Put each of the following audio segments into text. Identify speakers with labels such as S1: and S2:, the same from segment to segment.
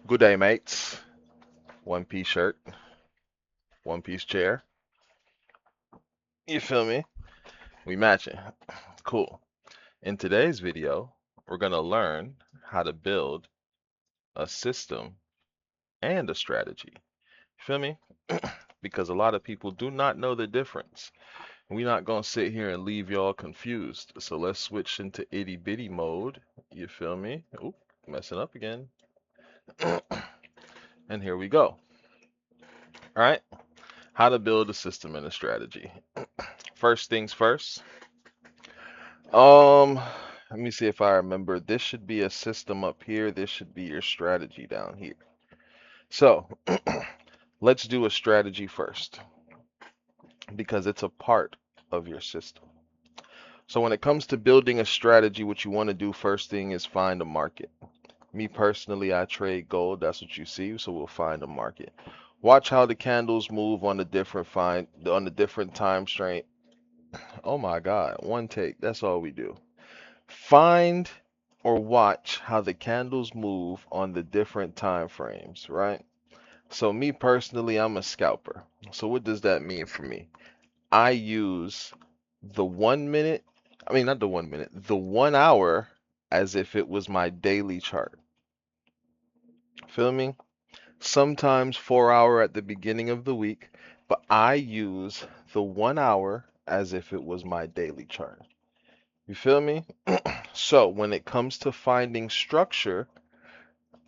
S1: Good day, mates. One piece shirt, one piece chair. You feel me? We matching. Cool. In today's video, we're going to learn how to build a system and a strategy. You feel me? Because a lot of people do not know the difference. We're not going to sit here and leave y'all confused. So let's switch into itty bitty mode. You feel me? Oop, messing up again. And here we go. All right. How to build a system and a strategy. First things first. Um, Let me see if I remember. This should be a system up here. This should be your strategy down here. So, let's do a strategy first because it's a part of your system. So when it comes to building a strategy, what you want to do first thing is find a market. Me personally, I trade gold. That's what you see. So we'll find a market. Watch how the candles move on the different time frame. Oh my God, one take. That's all we do. Find or watch how the candles move on the different time frames, right? So me personally, I'm a scalper. So what does that mean for me? I use the 1 minute, I mean not the 1 minute, the 1 hour as if it was my daily chart. Feel me? Sometimes 4 hour at the beginning of the week, but I use the 1 hour as if it was my daily chart. You feel me? So when it comes to finding structure,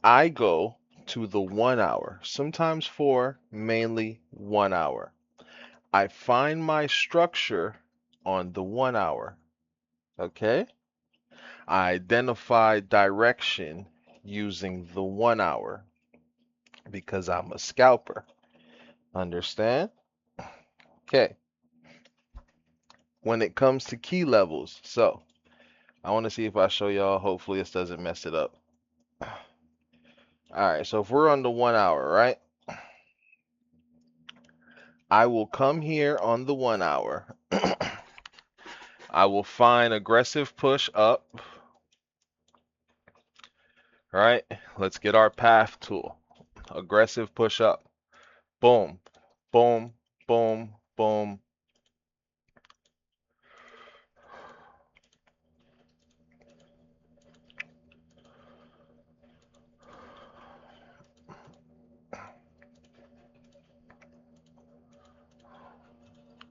S1: I go to the 1 hour, sometimes four, mainly 1 hour. I find my structure on the 1 hour. Okay? I identify direction using the 1 hour because I'm a scalper. Understand? Okay. When it comes to key levels, so I want to see if I show y'all. Hopefully, this doesn't mess it up. All right, so if we're on the 1 hour, right? I will come here on the 1 hour. I will find aggressive push up, right? Let's get our path tool. Aggressive push up. Boom, boom, boom, boom.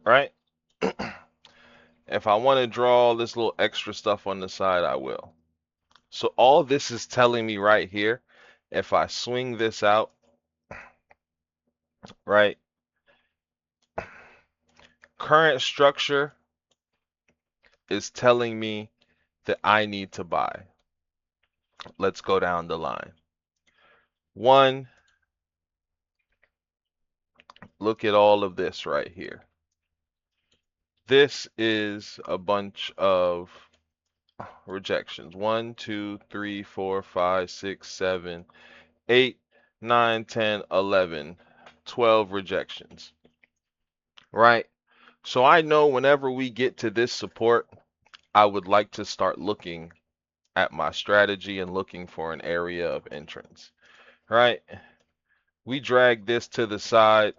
S1: Right? If I want to draw this little extra stuff on the side, I will. So all this is telling me right here, if I swing this out, right? Current structure is telling me that I need to buy. Let's go down the line. One, look at all of this right here. This is a bunch of rejections. 1, 2, 3, 4, 5, 6, 7, 8, 9, 10, 11, 12 rejections. Right? So I know whenever we get to this support, I would like to start looking at my strategy and looking for an area of entrance. Right? We drag this to the side.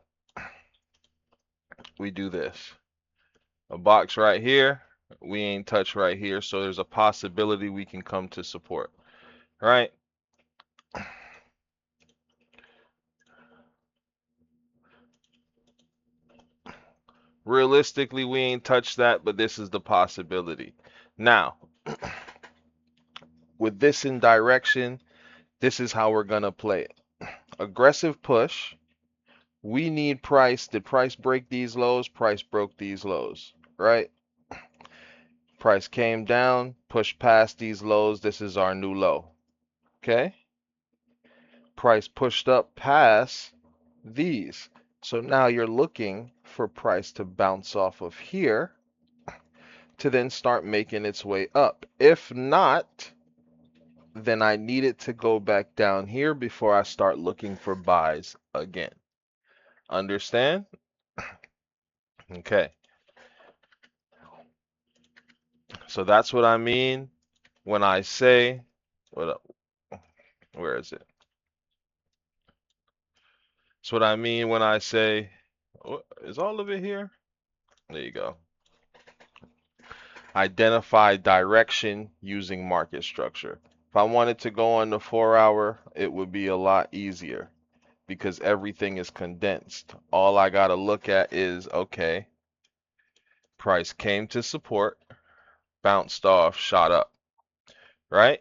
S1: We do this. A box right here. We ain't touch right here. So there's a possibility we can come to support. Right? Realistically, we ain't touched that, but this is the possibility. Now, with this in direction, this is how we're going to play it. Aggressive push. We need price. Did price break these lows? Price broke these lows, right? Price came down, pushed past these lows. This is our new low. Okay? Price pushed up past these. So now you're looking for price to bounce off of here to then start making its way up. If not, then I need it to go back down here before I start looking for buys again. Understand? Okay. So that's what I mean when I say, what up? Where is it? That's what I mean when I say, is all of it here? There you go. Identify direction using market structure. If I wanted to go on the 4-hour, it would be a lot easier because everything is condensed. All I got to look at is, okay, price came to support, bounced off, shot up, right?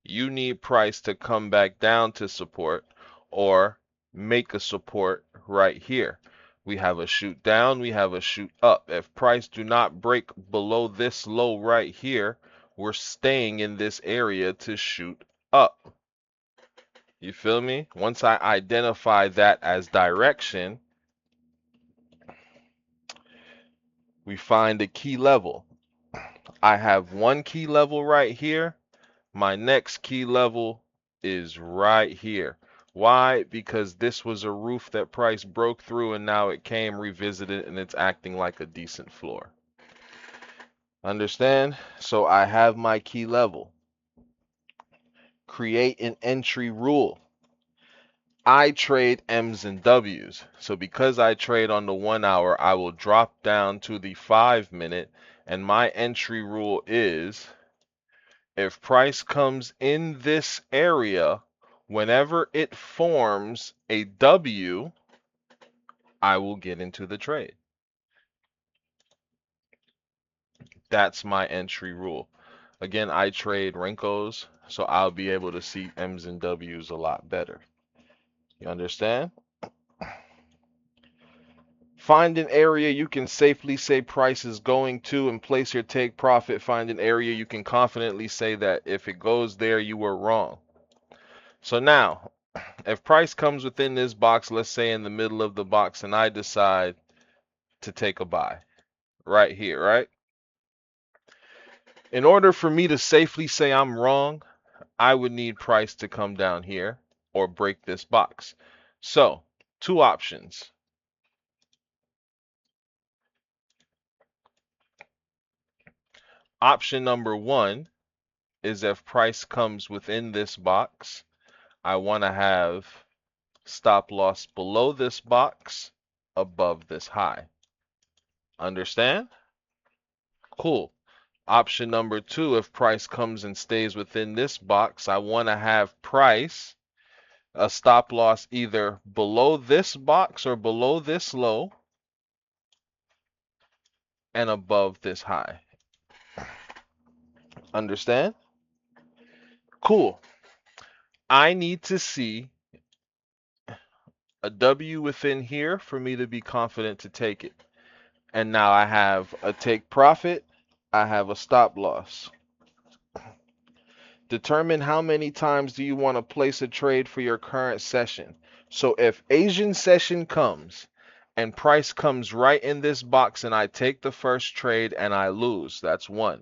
S1: You need price to come back down to support or make a support right here. We have a shoot down, we have a shoot up. If price do not break below this low right here, we're staying in this area to shoot up. You feel me? Once I identify that as direction, we find a key level. I have one key level right here. My next key level is right here. Why? Because this was a roof that price broke through and now it came revisited and it's acting like a decent floor. Understand? So I have my key level. Create an entry rule. I trade M's and W's. So because I trade on the 1 hour, I will drop down to the 5-minute and my entry rule is if price comes in this area, whenever it forms a W, I will get into the trade. That's my entry rule. Again, I trade Rinkos, so I'll be able to see M's and W's a lot better. You understand? Find an area you can safely say price is going to and place your take profit. Find an area you can confidently say that if it goes there, you were wrong. So now, if price comes within this box, let's say in the middle of the box, and I decide to take a buy right here, right? In order for me to safely say I'm wrong, I would need price to come down here or break this box. So, two options. Option number one is if price comes within this box, I want to have stop loss below this box, above this high. Understand? Cool. Option number two, if price comes and stays within this box, I want to have price, a stop loss either below this box or below this low and above this high. Understand? Cool. I need to see a W within here for me to be confident to take it. And now I have a take profit, I have a stop loss. Determine how many times do you want to place a trade for your current session. So if Asian session comes and price comes right in this box and I take the first trade and I lose, that's one.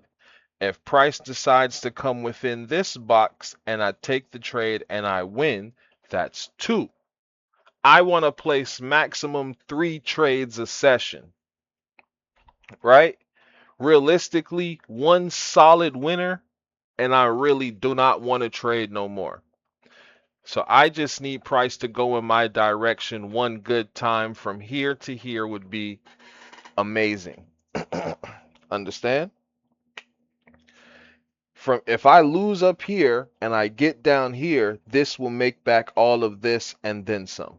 S1: If price decides to come within this box and I take the trade and I win, that's two. I want to place maximum 3 trades a session, right? Realistically, one solid winner and I really do not want to trade no more. So I just need price to go in my direction. One good time from here to here would be amazing. Understand? From if I lose up here and I get down here, this will make back all of this and then some.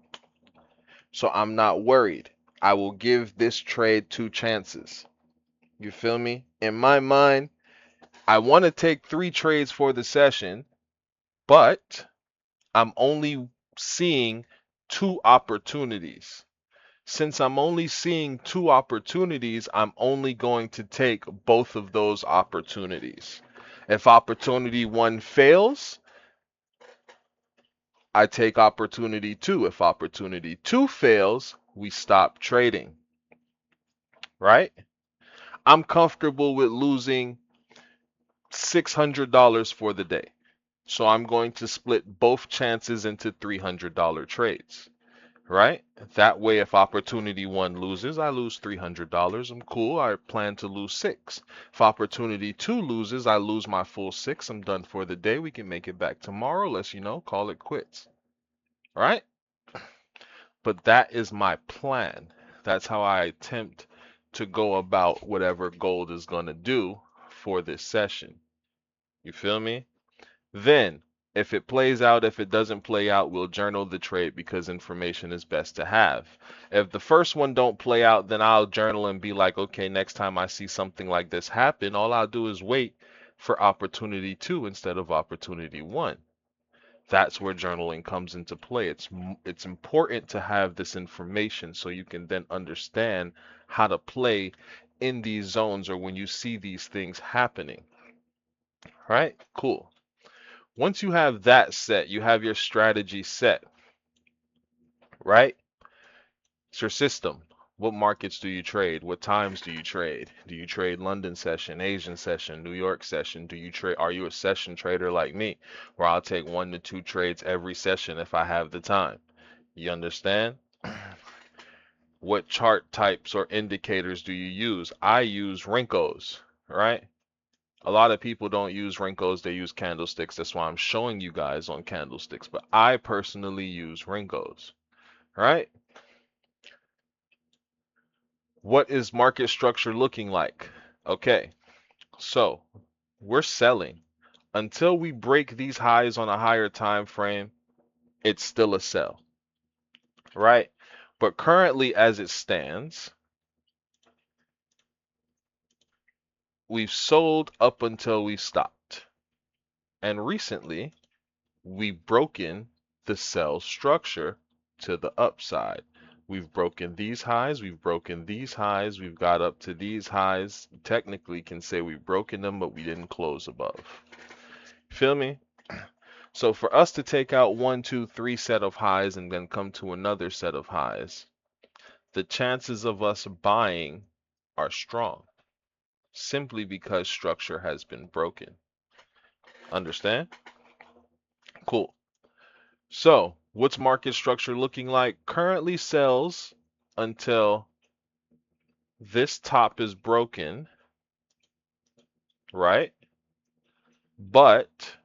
S1: So I'm not worried. I will give this trade 2 chances. You feel me? In my mind, I want to take 3 trades for the session, but I'm only seeing 2 opportunities. Since I'm only seeing 2 opportunities, I'm only going to take both of those opportunities. If opportunity 1 fails, I take opportunity 2. If opportunity 2 fails, we stop trading, right? I'm comfortable with losing $600 for the day. So I'm going to split both chances into $300 trades, right? That way, if opportunity 1 loses, I lose $300. I'm cool. I plan to lose 6. If opportunity 2 loses, I lose my full 6. I'm done for the day. We can make it back tomorrow. Let's, call it quits, right? But that is my plan. That's how I attempt to go about whatever gold is going to do for this session. You feel me? Then, if it plays out, if it doesn't play out, we'll journal the trade because information is best to have. If the first one don't play out, then I'll journal and be like, okay, next time I see something like this happen, all I'll do is wait for opportunity 2 instead of opportunity 1. That's where journaling comes into play. It's important to have this information so you can then understand how to play in these zones or when you see these things happening. Right? Cool. Once you have that set, you have your strategy set, right? It's your system. What markets do you trade? What times do you trade? Do you trade London session, Asian session, New York session? Do you trade? Are you a session trader like me, where I'll take 1 to 2 trades every session if I have the time? You understand? What chart types or indicators do you use? I use Rinkos, right? A lot of people don't use Rinkos, they use candlesticks. That's why I'm showing you guys on candlesticks. But I personally use Rinkos, right? What is market structure looking like? Okay, so we're selling. Until we break these highs on a higher time frame, it's still a sell, right? But currently, as it stands, we've sold up until we stopped. And recently, we've broken the sell structure to the upside. We've broken these highs, we've broken these highs, we've got up to these highs. Technically can say we've broken them, but we didn't close above. Feel me? So for us to take out 1, 2, 3 set of highs and then come to another set of highs, the chances of us buying are strong, simply because structure has been broken. Understand? Cool. So, what's market structure looking like? Currently sells until this top is broken, right? But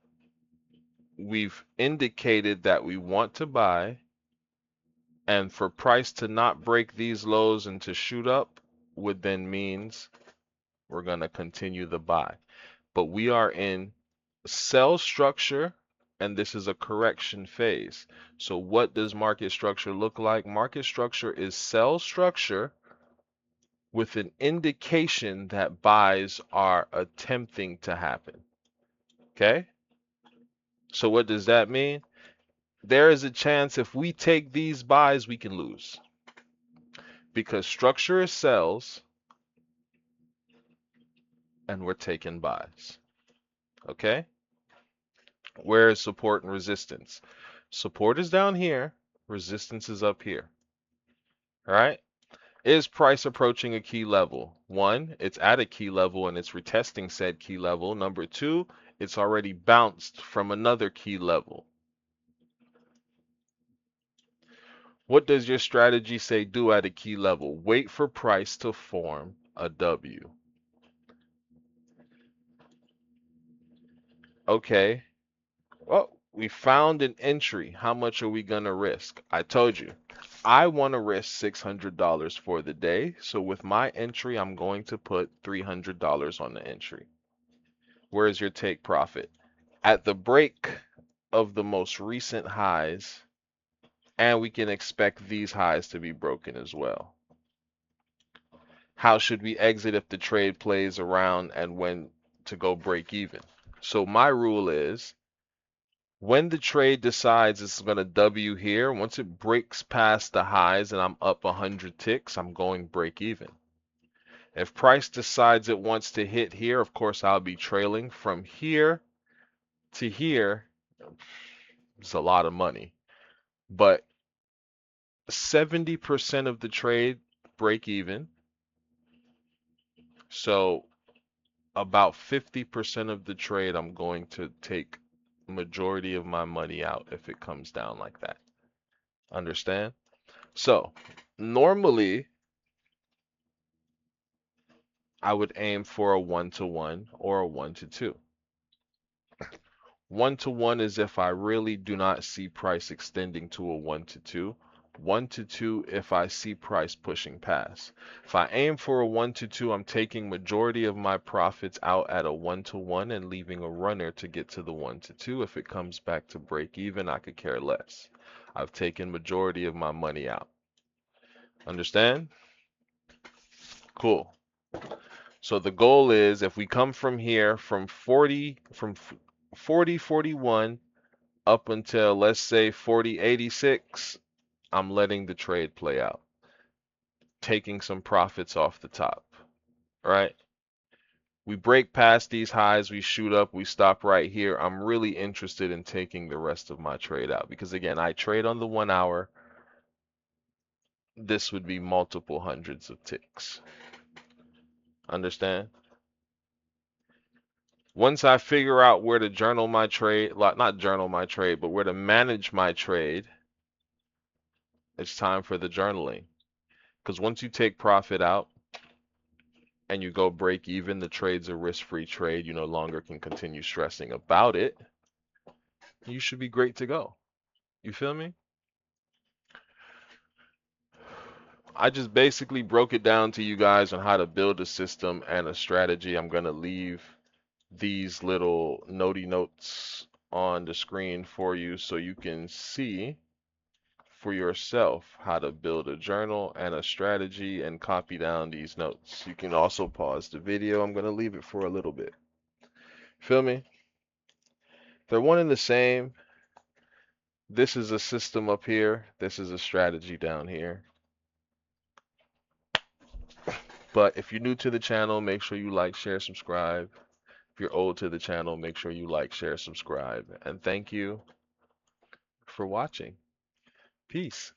S1: we've indicated that we want to buy, and for price to not break these lows and to shoot up would then means we're going to continue the buy. But we are in sell structure, and this is a correction phase. So what does market structure look like? Market structure is sell structure with an indication that buys are attempting to happen. Okay? So what does that mean? There is a chance if we take these buys, we can lose. Because structure is sells and we're taking buys. Okay? Where is support and resistance? Support is down here, resistance is up here. All right? Is price approaching a key level? 1, it's at a key level and it's retesting said key level. Number 2, it's already bounced from another key level. What does your strategy say do at a key level? Wait for price to form a W. Okay. Well, we found an entry. How much are we going to risk? I told you, I want to risk $600 for the day. So with my entry, I'm going to put $300 on the entry. Where is your take profit? At the break of the most recent highs, and we can expect these highs to be broken as well. How should we exit if the trade plays around and when to go break even? So my rule is when the trade decides it's going to W here, once it breaks past the highs and I'm up 100 ticks, I'm going break even. If price decides it wants to hit here, of course I'll be trailing from here to here. It's a lot of money, but 70% of the trade break even. So about 50% of the trade, I'm going to take majority of my money out if it comes down like that. Understand? So normally I would aim for a 1-to-1 or a 1-to-2. 1-to-1 is if I really do not see price extending to a 1-to-2. 1 to 2 if I see price pushing past. If I aim for a 1 to 2, I'm taking majority of my profits out at a 1 to 1 and leaving a runner to get to the 1 to 2. If it comes back to break even, I could care less. I've taken majority of my money out. Understand? Cool. So the goal is if we come from here from 41 up until let's say 40.86, I'm letting the trade play out, taking some profits off the top, right? We break past these highs, we shoot up, we stop right here. I'm really interested in taking the rest of my trade out because again, I trade on the 1 hour. This would be multiple hundreds of ticks. Understand? Once I figure out where to journal my trade, not journal my trade, but where to manage my trade, it's time for the journaling. Because once you take profit out and you go break even, the trade's a risk-free trade. You no longer can continue stressing about it. You should be great to go. You feel me? I just basically broke it down to you guys on how to build a system and a strategy. I'm going to leave these little notey notes on the screen for you so you can see for yourself how to build a journal and a strategy and copy down these notes. You can also pause the video. I'm going to leave it for a little bit. Feel me? They're one and the same. This is a system up here. This is a strategy down here. But if you're new to the channel, make sure you like, share, subscribe. If you're old to the channel, make sure you like, share, subscribe. And thank you for watching. Peace.